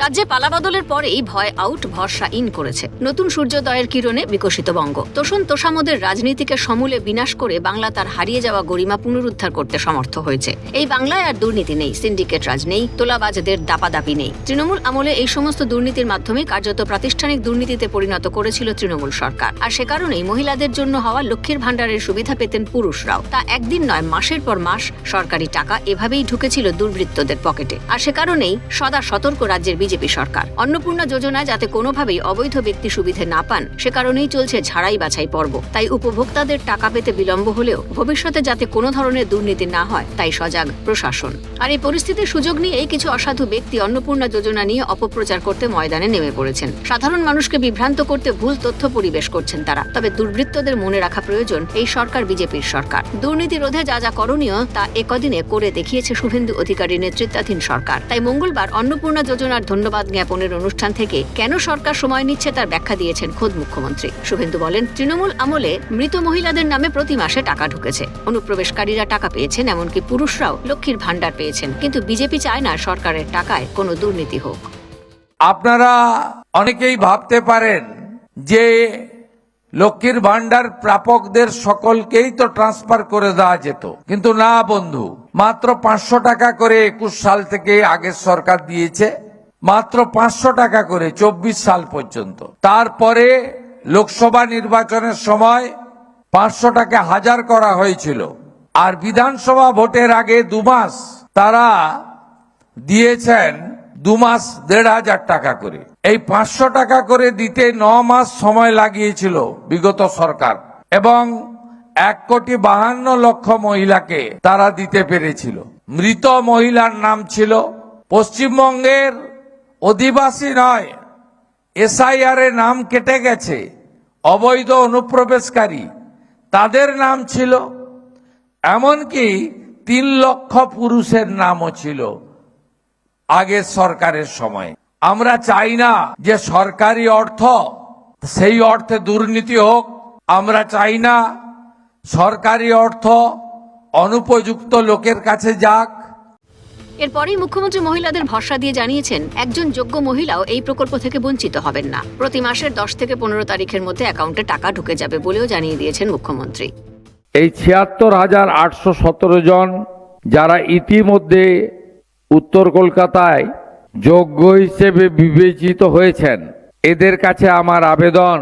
রাজ্যে পালাবদলের পরেই ভয় আউট ভরসা ইন করেছে নতুন সূর্যোদয়ের কিরণে বিকশিত বঙ্গ। তোষণ তোষামোদের রাজনীতিকে সমূলে বিনাশ করে বাংলা তার হারিয়ে যাওয়া গরিমা পুনরুদ্ধার করতে সমর্থ হয়েছে। এই বাংলায় আর দুর্নীতি নেই, সিন্ডিকেট রাজ নেই, তোলাবাজদের দাপাদাপি নেই। তৃণমূল আমলে এই সমস্ত দুর্নীতির মাধ্যমে কার্যত প্রাতিষ্ঠানিক দুর্নীতিতে পরিণত করেছিল তৃণমূল সরকার। আর সে কারণেই মহিলাদের জন্য হওয়া লক্ষ্মীর ভাণ্ডারের সুবিধা পেতেন পুরুষরাও। তা একদিন নয়, মাসের পর মাস সরকারি টাকা এভাবেই ঢুকেছিল দুর্বৃত্তদের পকেটে। আর সে কারণেই সদা সতর্ক রাজ্যের বিজেপি সরকার। অন্নপূর্ণা যোজনায় যাতে কোনোভাবেই অবৈধ ব্যক্তি সুবিধে না পান, সে কারণেই চলছে ঝাড়াই বাছাই পর্ব। তাই উপভোক্তাদের টাকা পেতে বিলম্ব হলেও ভবিষ্যতে যাতে কোনো ধরনের দুর্নীতি না হয় তাই সজাগ প্রশাসন। আর এই পরিস্থিতির সুযোগ নিয়েই কিছু অসাধু ব্যক্তি অন্নপূর্ণা যোজনা নিয়ে অপপ্রচার করতে ময়দানে নেমে পড়েছেন। সাধারণ মানুষকে বিভ্রান্ত করতে ভুল তথ্য পরিবেশ করছেন তারা। তবে দুর্বৃত্তদের মনে রাখা প্রয়োজন, এই সরকার বিজেপির সরকার। দুর্নীতি রোধে যা যা করণীয় তা একদিনে করে দেখিয়েছে শুভেন্দু অধিকারীর নেতৃত্বাধীন সরকার। তাই মঙ্গলবার অন্নপূর্ণা যোজনার ধন্যবাদ জ্ঞাপনের অনুষ্ঠান থেকে কেন সরকার সময় নিচ্ছে তার ব্যাখ্যা দিয়েছেন খোদ মুখ্যমন্ত্রী। শুভেন্দু বলেন, তৃণমূল আমলে মৃত মহিলাদের নামে প্রতি মাসে টাকা ঢুকেছে, অনুপ্রবেশকারীরা টাকা পেয়েছেন, এমনকি পুরুষরাও লক্ষ্মীর ভাণ্ডার পেয়েছেন। কিন্তু বিজেপি চায় না সরকারের টাকায় কোনো দুর্নীতি হোক। আপনারা অনেকেই ভাবতে পারেন যে লক্ষ্মীর ভাণ্ডার প্রাপকদের সকলকেই তো ট্রান্সফার করে দেওয়া যেত, কিন্তু না বন্ধু, মাত্র 500 টাকা করে 21 সাল থেকে আগের সরকার দিয়েছে, মাত্র 500 টাকা করে 24 সাল পর্যন্ত। তারপরে লোকসভা নির্বাচনের সময় 500 টাকা 1000 করা হয়েছিল। আর বিধানসভা ভোটের আগে 2 মাস তারা দিয়েছেন 2 মাস 1500 টাকা করে। এই 500 টাকা করে দিতে 9 মাস সময় লাগিয়েছিল বিগত সরকার, এবং 1,52,00,000 মহিলাকে তারা দিতে পেরেছিল। মৃত মহিলার নাম ছিল, পশ্চিমবঙ্গের অধিবাসী নয়, SIR এর নাম কেটে গেছে, অবৈধ অনুপ্রবেশকারী তাদের নাম ছিল, এমনকি 3 লক্ষ পুরুষের নামও ছিল আগের সরকারের সময়। আমরা চাই না যে সরকারি অর্থ সেই অর্থে দুর্নীতি হোক। আমরা চাই না সরকারি অর্থ অনুপযুক্ত লোকের কাছে যাক। এরপরেই মুখ্যমন্ত্রী মহিলাদের ভরসা দিয়ে জানিয়েছেন, একজন যোগ্য মহিলাও এই প্রকল্প থেকে বঞ্চিত হবেন না। প্রতি মাসের 10 থেকে 15 তারিখের মধ্যে অ্যাকাউন্টে টাকা ঢুকে যাবে বলেও জানিয়ে দিয়েছেন মুখ্যমন্ত্রী। এই ৭৬,৮১৭ জন যারা ইতিমধ্যে উত্তর কলকাতায় যোগ্য হিসেবে বিবেচিত হয়েছেন, এদের কাছে আমার আবেদন,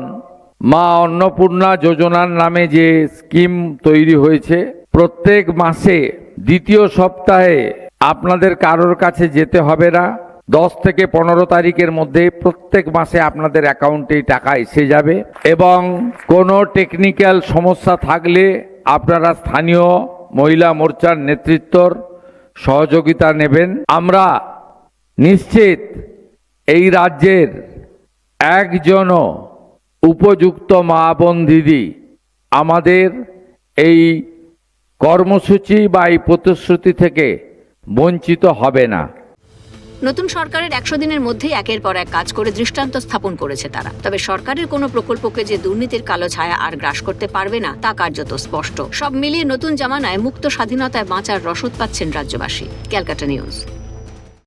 মা অন্নপূর্ণা যোজনার নামে যে স্কিম তৈরি হয়েছে, প্রত্যেক মাসে 2য় সপ্তাহে আপনাদের কারোর কাছে যেতে হবে না। 10 থেকে 15 তারিখের মধ্যে প্রত্যেক মাসে আপনাদের অ্যাকাউন্টে টাকা এসে যাবে, এবং কোনো টেকনিক্যাল সমস্যা থাকলে আপনারা স্থানীয় মহিলা মোর্চার নেতৃত্বর সহযোগিতা নেবেন। আমরা নিশ্চিত এই রাজ্যের একজনও উপযুক্ত মা বোন দিদি আমাদের এই কর্মসূচি বা এই প্রতিশ্রুতি থেকে বঞ্চিত হবে না। নতুন সরকারের 100 দিনের মধ্যেই একের পর এক কাজ করে দৃষ্টান্ত স্থাপন করেছে তারা। তবে সরকারের কোনো প্রকল্পকে যে দুর্নীতির কালো ছায়া আর গ্রাস করতে পারবে না তা কার্যত স্পষ্ট। সব মিলিয়ে নতুন জামানায় মুক্ত স্বাধীনতায় বাঁচার রসদ পাচ্ছেন রাজ্যবাসী। ক্যালকাটা নিউজ।